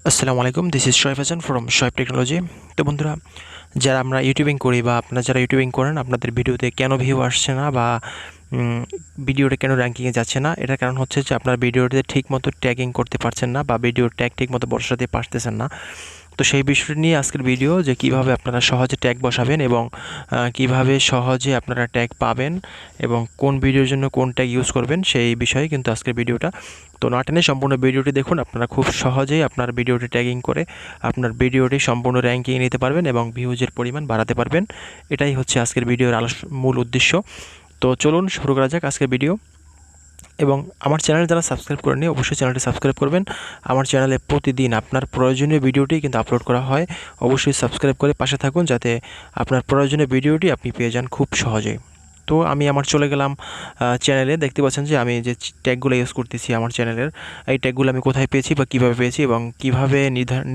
আসসালামু আলাইকুম, this is Shoaib Hasan from Shoaib technology. তো বন্ধুরা, যারা আমরা ইউটিউবিং করি বা আপনারা যারা ইউটিউবিং করেন, আপনাদের ভিডিওতে কেন ভিউ আসছে না বা ভিডিওটা কেন র্যাঙ্কিংয়ে যাচ্ছে না, এটার কারণ হচ্ছে যে আপনার ভিডিওটিতে ঠিকমতো ট্যাগিং করতে পারছেন না বা ভিডিওর ট্যাগ ঠিকমতো বসাতে পারতেছেন না। তো সেই বিষয়টি নিয়ে আজকের ভিডিও, যে কিভাবে আপনারা সহজে ট্যাগ বসাবেন এবং কিভাবে সহজে আপনারা ট্যাগ পাবেন এবং কোন ভিডিওর জন্য কোন ট্যাগ ইউজ করবেন, সেই বিষয়ে কিন্তু আজকের ভিডিওটা। তো না টেনে সম্পূর্ণ ভিডিওটি দেখুন, আপনারা খুব সহজেই আপনার ভিডিওটি ট্যাগিং করে আপনার ভিডিওটি সম্পূর্ণ র্যাঙ্কিংয়ে নিতে পারবেন এবং ভিউজের পরিমাণ বাড়াতে পারবেন। এটাই হচ্ছে আজকের ভিডিওর মূল উদ্দেশ্য। তো চলুন শুরু করা যাক আজকের ভিডিও। এবং আমার চ্যানেল যারা সাবস্ক্রাইব করেনি, অবশ্যই চ্যানেলটি সাবস্ক্রাইব করবেন। আমার চ্যানেলে প্রতিদিন আপনার প্রয়োজনীয় ভিডিওটি কিন্তু আপলোড করা হয়। অবশ্যই সাবস্ক্রাইব করে পাশে থাকুন, যাতে আপনার প্রয়োজনীয় ভিডিওটি আপনি পেয়ে যান খুব সহজেই। তো আমি চলে গেলাম চ্যানেলে। দেখতে পাচ্ছেন যে আমি যে ট্যাগগুলো ইউজ করতেছি আমার চ্যানেলের, এই ট্যাগগুলো আমি কোথায় পেয়েছি বা কীভাবে পেয়েছি এবং কীভাবে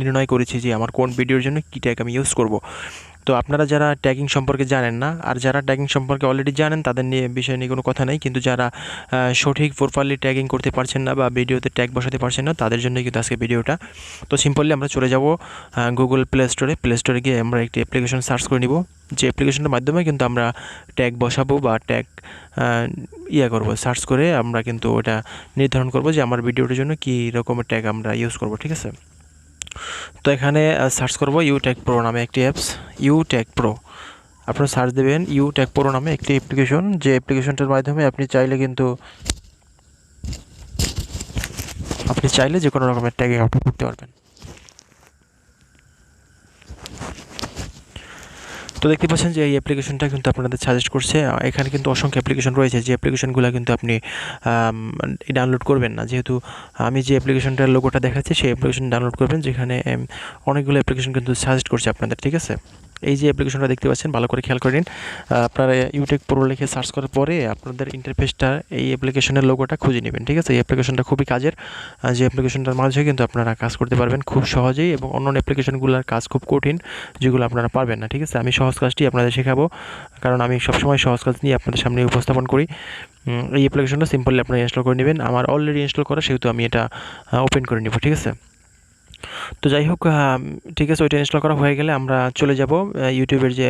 নির্ণয় করেছি যে আমার কোন ভিডিওর জন্য কী ট্যাগ আমি ইউজ করব। তো আপনারা যারা ট্যাগিং সম্পর্কে জানেন না, আর যারা ট্যাগিং সম্পর্কে অলরেডি জানেন, তাদের বিষয় নিয়ে কোনো কথা নেই, কিন্তু যারা সঠিক প্রপারলি ট্যাগিং করতে পারছেন না বা ভিডিওতে ট্যাগ বসাতে পারছেন না, তাদের জন্য কিন্তু আজকে ভিডিওটা। তো সিম্পলি আমরা চলে যাব গুগল প্লে স্টোরে গিয়ে আমরা একটি অ্যাপ্লিকেশন সার্চ করে নিব, যে অ্যাপ্লিকেশনের মাধ্যমে কিন্তু আমরা ট্যাগ বসাবো বা ট্যাগ সার্চ করে আমরা কিন্তু ওটা নির্ধারণ করব যে আমার ভিডিওটির জন্য কী রকমের ট্যাগ আমরা ইউজ করব। ঠিক আছে, তো এখানে সার্চ করব ইউট্যাগ প্রো নামে একটি অ্যাপস। ইউট্যাগ প্রো, আপনারা সার্চ দেবেন ইউট্যাগ প্রো নামে একটি অ্যাপ্লিকেশন, যে অ্যাপ্লিকেশনটার মাধ্যমে আপনি চাইলে যে কোনো রকমের ট্যাগিং আপনি করতে পারবেন। তো দেখতে পাচ্ছেন যে এই অ্যাপ্লিকেশনটা কিন্তু আপনাদের সাজেস্ট করছে। এখানে কিন্তু অসংখ্য অ্যাপ্লিকেশন রয়েছে, যে অ্যাপ্লিকেশনগুলো কিন্তু আপনি ডাউনলোড করবেন না। যেহেতু আমি যে অ্যাপ্লিকেশনটার লোগোটা দেখাচ্ছি, সেই অ্যাপ্লিকেশন ডাউনলোড করবেন, যেখানে অনেকগুলো অ্যাপ্লিকেশন কিন্তু সাজেস্ট করছে আপনাদের। ঠিক আছে, এই যে অ্যাপ্লিকেশনটা দেখতে পাচ্ছেন, ভালো করে খেয়াল করে নিন। আপনারা ইউট্যাগ প্রো লিখে সার্চ করার পরে আপনাদের ইন্টারফেসটা এই অ্যাপ্লিকেশনের লোগোটা খুঁজে নেবেন। ঠিক আছে, এই অ্যাপ্লিকেশনটা খুবই কাজের, যে অ্যাপ্লিকেশনটার মাঝে কিন্তু আপনারা কাজ করতে পারবেন খুব সহজেই, এবং অন্যান্য অ্যাপ্লিকেশনগুলোর কাজ খুব কঠিন, যেগুলো আপনারা পারবেন না। ঠিক আছে, আমি সহজ কাজটি আপনাদের শেখাবো, কারণ আমি সবসময় সহজ কাজ নিয়ে আপনাদের সামনে উপস্থাপন করি। এই অ্যাপ্লিকেশনটা সিম্পলি আপনারা ইনস্টল করে নেবেন। আমার অলরেডি ইনস্টল করা, সেহেতু আমি এটা ওপেন করে নেব। ঠিক আছে, তো যাই হোক, ঠিক আছে, ওইটা ইনস্টল করা হয়ে গেলে আমরা চলে যাব ইউটিউবের যে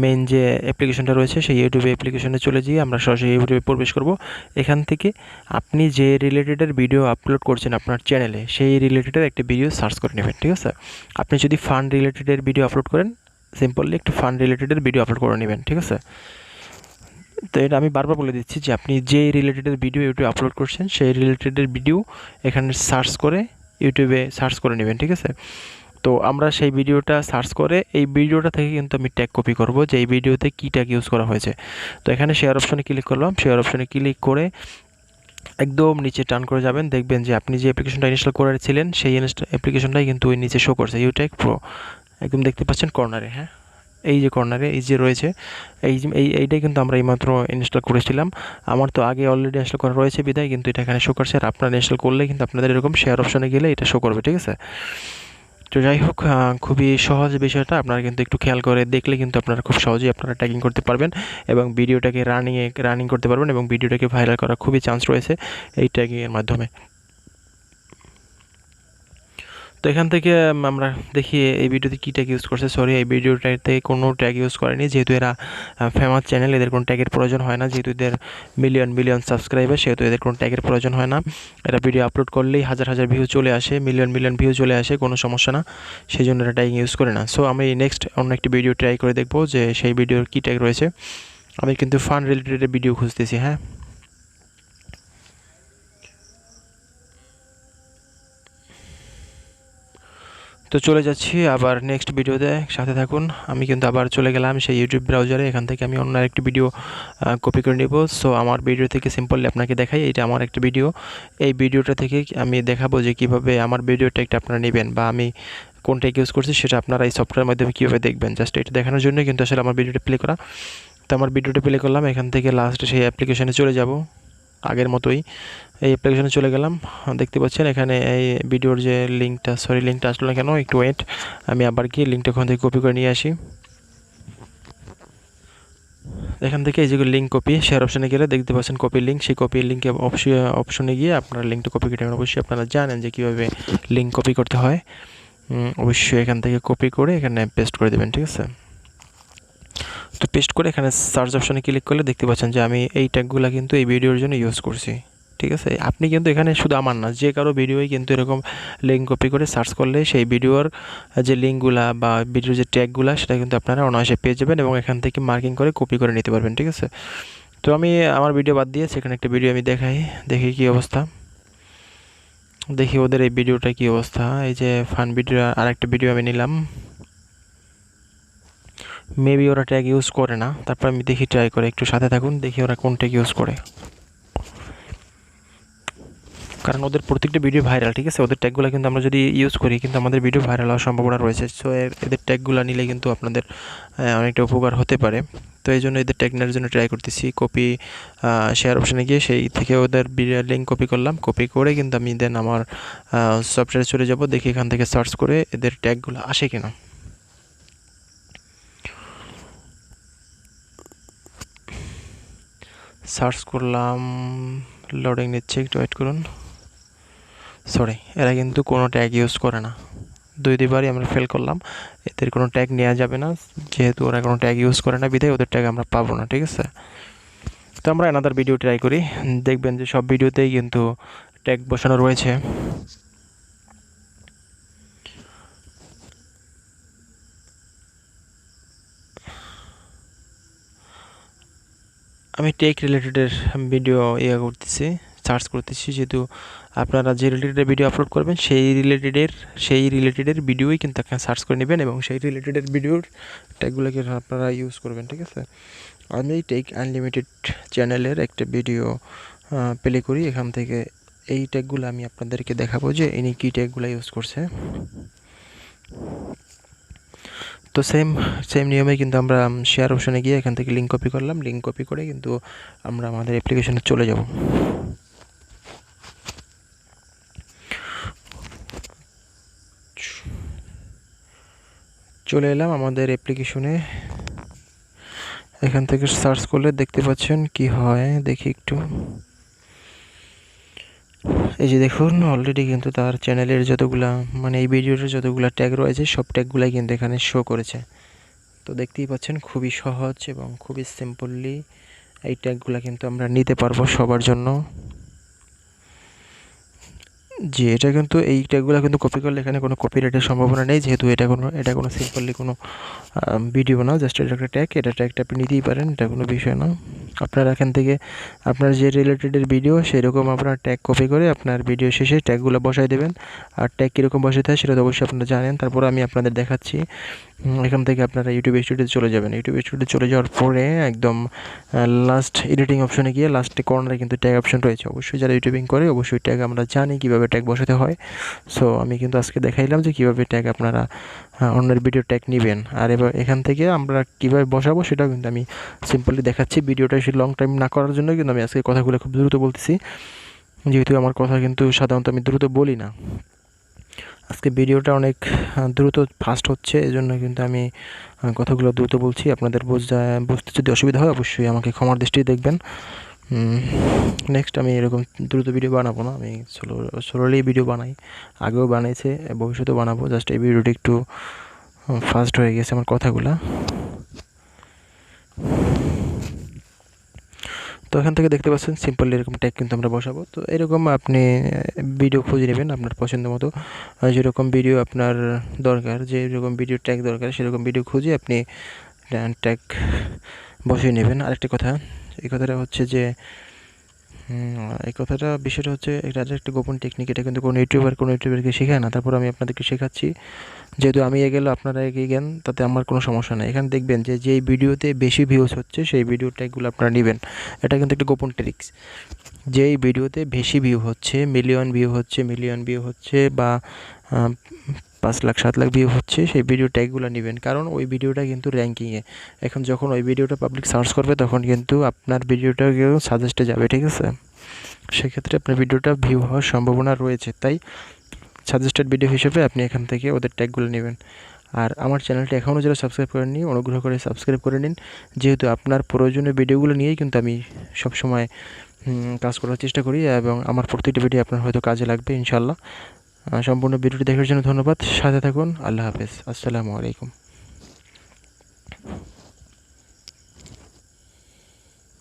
মেইন যে অ্যাপ্লিকেশনটা রয়েছে, সেই ইউটিউবে অ্যাপ্লিকেশনে চলে গিয়ে আমরা সরাসরি ইউটিউবে প্রবেশ করব। এখান থেকে আপনি যে রিলেটেডের ভিডিও আপলোড করছেন আপনার চ্যানেলে, সেই রিলেটেডের একটা ভিডিও সার্চ করে নেবেন। ঠিক আছে, আপনি যদি ফান রিলেটেডের ভিডিও আপলোড করেন, সিম্পলি একটু ফান রিলেটেডের ভিডিও আপলোড করে নেবেন। ঠিক আছে, তো এটা আমি বারবার বলে দিচ্ছি যে আপনি যে রিলেটেডের ভিডিও ইউটিউবে আপলোড করছেন, সেই রিলেটেডের ভিডিও এখানে সার্চ করে ইউটিউবে সার্চ করে নেবেন। ঠিক আছে, তো আমরা সেই ভিডিওটা সার্চ করে এই ভিডিওটা থেকে কিন্তু আমি ট্যাগ কপি করব, যে এই ভিডিওতে কী ট্যাগ ইউজ করা হয়েছে। তো এখানে শেয়ার অপশনে ক্লিক করলাম। শেয়ার অপশনে ক্লিক করে একদম নিচে টার্ন করে যাবেন, দেখবেন যে আপনি যে অ্যাপ্লিকেশনটা ইনস্টল করেছিলেন, সেই অ্যাপ্লিকেশনটাই কিন্তু ওই নিচে শো করছে, ইউট্যাগ প্রো। একদম দেখতে পাচ্ছেন কর্নারে, হ্যাঁ, এই যে কর্নারে এই যে রয়েছে, এইটাই কিন্তু আমরা এইমাত্র ইনস্টল করেছিলাম। আমার তো আগে অলরেডি ইনস্টল করা রয়েছে বিধায় কিন্তু এটা এখানে শো করছে, আর আপনারা ইনস্টল করলে কিন্তু আপনাদের এরকম শেয়ার অপশনে গেলে এটা শো করবে। ঠিক আছে, তো যাই হোক, খুবই সহজ বিষয়টা, আপনারা কিন্তু একটু খেয়াল করে দেখলে কিন্তু আপনারা খুব সহজেই আপনারা ট্যাগিং করতে পারবেন এবং ভিডিওটাকে রানিং করতে পারবেন, এবং ভিডিওটাকে ভাইরাল করার খুবই চান্স রয়েছে এই ট্যাগিংয়ের মাধ্যমে। তো এখান থেকে আমরা দেখি এই ভিডিওতে কী ট্যাগ ইউজ করছে। সরি, এই ভিডিওটাতে কোনো ট্যাগ ইউজ করেনি, যেহেতু এরা ফেমাস চ্যানেল, এদের কোনো ট্যাগের প্রয়োজন হয় না। যেহেতু এদের মিলিয়ন সাবস্ক্রাইবার, সেহেতু এদের কোনো ট্যাগের প্রয়োজন হয় না। এরা ভিডিও আপলোড করলেই হাজার ভিউ চলে আসে, মিলিয়ন ভিউ চলে আসে, কোনো সমস্যা না। সেই জন্য এরা ট্যাগিং ইউজ করে না। সো আমি নেক্সট অন্য একটি ভিডিও ট্রাই করে দেখবো যে সেই ভিডিওর কী ট্যাগ রয়েছে। আমি কিন্তু ফান রিলেটেড ভিডিও খুঁজতেছি। হ্যাঁ, তো চলে যাচ্ছি আবার নেক্সট ভিডিওতে, সাথে থাকুন। আমি কিন্তু আবার চলে গেলাম সেই ইউটিউব ব্রাউজারে। এখান থেকে আমি অন্য আরেকটি ভিডিও কপি করে নেব। সো আমার ভিডিও থেকে সিম্পলি আপনাকে দেখাই, এটা আমার একটা ভিডিও। এই ভিডিওটা থেকে আমি দেখাবো যে কীভাবে আমার ভিডিওটা একটা আপনারা নেবেন, বা আমি কোনটা ইউজ করছি সেটা আপনারা এই সফটওয়্যারের মাধ্যমে কীভাবে দেখবেন, জাস্ট এটা দেখানোর জন্য কিন্তু আসলে আমার ভিডিওটা প্লে করা। তো আমার ভিডিওটা প্লে করলাম, এখান থেকে লাস্টে সেই অ্যাপ্লিকেশনে চলে যাব আগের মতোই। এই অ্যাপ্লিকেশনে চলে গেলাম। দেখতে পাচ্ছেন এখানে এই ভিডিওর যে লিঙ্কটা আসলো না কেন, একটু ওয়েট, আমি আবার গিয়ে লিঙ্কটা ওখান থেকে কপি করে নিয়ে আসি। এখান থেকে এই যে লিঙ্ক কপি শেয়ার অপশনে গেলে দেখতে পাচ্ছেন কপি লিঙ্ক, সেই কপি লিঙ্কে অপশনে গিয়ে আপনার লিঙ্কটা কপি করতে হবে। অবশ্যই আপনারা জানেন যে কীভাবে লিঙ্ক কপি করতে হয়। অবশ্যই এখান থেকে কপি করে এখানে পেস্ট করে দেবেন, ঠিক আছে। তো পেস্ট করে এখানে সার্চ অপশনে ক্লিক করলে দেখতে পাচ্ছেন যে আমি এই ট্যাগগুলো কিন্তু এই ভিডিওর জন্য ইউজ করছি, ঠিক আছে। আপনি কিন্তু এখানে শুধু আমার না, যে কারো ভিডিওই কিন্তু এরকম লিঙ্ক কপি করে সার্চ করলে সেই ভিডিওর যে লিঙ্কগুলা বা ভিডিওর যে ট্যাগগুলো সেটা কিন্তু আপনারা অনায়াসে পেয়ে যাবেন এবং এখান থেকে মার্কিং করে কপি করে নিতে পারবেন, ঠিক আছে। তো আমি আমার ভিডিও বাদ দিয়ে সেখানে একটা ভিডিও আমি দেখাই, দেখি কী অবস্থা, দেখি ওদের এই ভিডিওটা কী অবস্থা। এই যে ফান ভিডিও আর একটা ভিডিও আমি নিলাম, মেবি ওরা ট্যাগ ইউজ করে না, তারপর আমি দেখি ট্রাই করে, একটু সাথে থাকুন, দেখি ওরা কোন ট্যাগ ইউজ করে, কারণ ওদের প্রত্যেকটা ভিডিও ভাইরাল, ঠিক আছে। ওদের ট্যাগগুলো কিন্তু আমরা যদি ইউজ করি কিন্তু আমাদের ভিডিও ভাইরাল হওয়ার সম্ভাবনা রয়েছে। সো এদের ট্যাগগুলো নিলে কিন্তু আপনাদের অনেকটা উপকার হতে পারে। তো এই জন্য এদের ট্যাগ নেওয়ার জন্য ট্রাই করতেছি। কপি শেয়ার অপশানে গিয়ে সেই থেকে ওদের লিঙ্ক কপি করলাম, কপি করে কিন্তু আমি দেন আমার সফটওয়্যারে চলে যাব, দেখি এখান থেকে সার্চ করে এদের ট্যাগগুলো আসে কিনা। সার্চ করলাম, লোডিং নিচ্ছে, একটু ওয়েট করুন। সরি, এরা কিন্তু কোনো ট্যাগ ইউজ করে না, দুইবারই আমরা ফেল করলাম। এদের কোনো ট্যাগ নেওয়া যাবে না, যেহেতু ওরা কোনো ট্যাগ ইউজ করে না বিধায় ওদের ট্যাগ আমরা পাবো না, ঠিক আছে। তো আমরা অ্যানাদার ভিডিও ট্রাই করি, দেখবেন যে সব ভিডিওতেই কিন্তু ট্যাগ বসানো রয়েছে। আমি টেক রিলেটেডের ভিডিও করতেছি, সার্চ করতেছি, যেহেতু আপনারা যে রিলেটেড ভিডিও আপলোড করবেন সেই রিলেটেডের ভিডিওই কিন্তু আপনারা সার্চ করে নেবেন এবং সেই রিলেটেডের ভিডিওর ট্যাগগুলোকে আপনারা ইউজ করবেন, ঠিক আছে। আমি টেক আনলিমিটেড চ্যানেলের একটা ভিডিও প্লে করি, এখান থেকে এই ট্যাগগুলো আমি আপনাদেরকে দেখাবো যে ইনি কী ট্যাগগুলো ইউজ করছে। তো সেম নিয়মে কিন্তু আমরা শেয়ার অপশানে গিয়ে এখান থেকে লিঙ্ক কপি করলাম, লিঙ্ক কপি করে কিন্তু আমরা আমাদের অ্যাপ্লিকেশনে চলে যাব। চলে এলাম আমাদের অ্যাপ্লিকেশনে, এখান থেকে সার্চ করলে দেখতে পাচ্ছেন কি হয়, দেখি একটু। এই যে দেখুন অলরেডি কিন্তু তার চ্যানেলের যতগুলা মানে এই ভিডিওটার যতগুলা ট্যাগ রয়েছে সব ট্যাগগুলাই কিন্তু এখানে শো করেছে। তো দেখতেই পাচ্ছেন খুবই সহজ এবং খুবই সিম্পলি এই ট্যাগগুলা কিন্তু আমরা নিতে পারবো সবার জন্য। জি, এটা কিন্তু এই ট্যাগগুলো কিন্তু কপি করলে এখানে কোনো কপিরাইটের সম্ভাবনা নেই, যেহেতু এটা কোনো সিম্পলি কোনো ভিডিও না, জাস্ট এটা একটা ট্যাগ, এটা ট্যাগটা আপনি নিতেই পারেন, এটা কোনো বিষয় না। আপনারা এখান থেকে আপনার যে রিলেটেডের ভিডিও সেরকম আপনার ট্যাগ কপি করে আপনার ভিডিও শেষে ট্যাগগুলো বসাই দেবেন। আর ট্যাগ কীরকম বসাতে হয় সেটা তো অবশ্যই আপনারা জানেন, তারপর আমি আপনাদের দেখাচ্ছি। এখান থেকে আপনারা ইউটিউব স্টুডিওতে চলে যাবেন, ইউটিউব স্টুডিওতে চলে যাওয়ার পরে একদম লাস্ট এডিটিং অপশনে গিয়ে লাস্টে কর্নারে কিন্তু ট্যাগ অপশন রয়েছে। অবশ্যই যারা ইউটিউবিং করে অবশ্যই ট্যাগ আমরা জানি কীভাবে ট্যাগ বসাতে হয়। সো আমি কিন্তু আজকে দেখাইলাম যে কীভাবে ট্যাগ আপনারা অন্যের ভিডিও ট্যাগ নেবেন। আর এবার এখান থেকে আমরা কীভাবে বসাবো সেটাও কিন্তু আমি সিম্পলি দেখাচ্ছি। ভিডিওটা বেশি লং টাইম না করার জন্য কিন্তু আমি আজকে কথাগুলো খুব দ্রুত বলতেছি, যেহেতু আমার কথা কিন্তু সাধারণত আমি দ্রুত বলি না। আজকে ভিডিওটা অনেক দ্রুত ফাস্ট হচ্ছে, এজন্য কিন্তু আমি কথাগুলো দ্রুত বলছি। আপনাদের বুঝতে যদি অসুবিধা হয় অবশ্যই আমাকে ক্ষমার দৃষ্টিতে দেখবেন। নেক্সট আমি এরকম দ্রুত ভিডিও বানাবো না, আমি স্লোলি ভিডিও বানাই, আগেও বানিয়েছে, ভবিষ্যতেও বানাবো। জাস্ট এই ভিডিওটি একটু ফাস্ট হয়ে গেছে আমার কথাগুলো। তো এখান থেকে দেখতে পাচ্ছেন সিম্পল এরকম ট্যাগ কিন্তু আমরা বসাবো। তো এরকম আপনি ভিডিও খুঁজে নেবেন আপনার পছন্দ মতো, যেরকম ভিডিও আপনার দরকার, যেরকম ভিডিও ট্যাগ দরকার সেরকম ভিডিও খুঁজে আপনি ট্যাগ বসিয়ে নেবেন। আরেকটা কথা, এই কথাটা হচ্ছে যে বিষয়টা হচ্ছে এটা একটা গোপন টেকনিক, এটা কিন্তু কোনো ইউটিউবারকে শেখায় না। তারপর আমি আপনাদেরকে শেখাচ্ছি, যেহেতু আমি এগেলে আপনারা এগিয়ে গেন, তাতে আমার কোনো সমস্যা নেই। এখানে দেখবেন যে যেই ভিডিওতে বেশি ভিউজ হচ্ছে সেই ভিডিও ট্যাগগুলো আপনারা নেবেন, এটা কিন্তু একটা গোপন ট্রিক্স। যেই ভিডিওতে বেশি ভিউ হচ্ছে, মিলিয়ন ভিউ হচ্ছে বা 5 লাখ 7 লাখ ভিউ হচ্ছে, সেই ভিডিও ট্যাগগুলো নেবেন, কারণ ওই ভিডিওটা কিন্তু র্যাঙ্কিংয়ে। এখন যখন ওই ভিডিওটা পাবলিক সার্চ করবে তখন কিন্তু আপনার ভিডিওটা কেউ সাজেস্টে যাবে, ঠিক আছে। সেক্ষেত্রে আপনার ভিডিওটা ভিউ হওয়ার সম্ভাবনা রয়েছে, তাই সাজেস্টেড ভিডিও হিসেবে আপনি এখান থেকে ওদের ট্যাগগুলো নেবেন। আর আমার চ্যানেলটি এখনও যারা সাবস্ক্রাইব করেননি অনুগ্রহ করে সাবস্ক্রাইব করে নিন, যেহেতু আপনার প্রয়োজনীয় ভিডিওগুলো নিয়েই কিন্তু আমি সবসময় কাজ করার চেষ্টা করি এবং আমার প্রতিটি ভিডিও আপনার হয়তো কাজে লাগবে ইনশাআল্লাহ। সম্পূর্ণ ভিডিওটি দেখার জন্য ধন্যবাদ। সাথে থাকুন। আল্লাহ হাফেজ। আসসালামু আলাইকুম।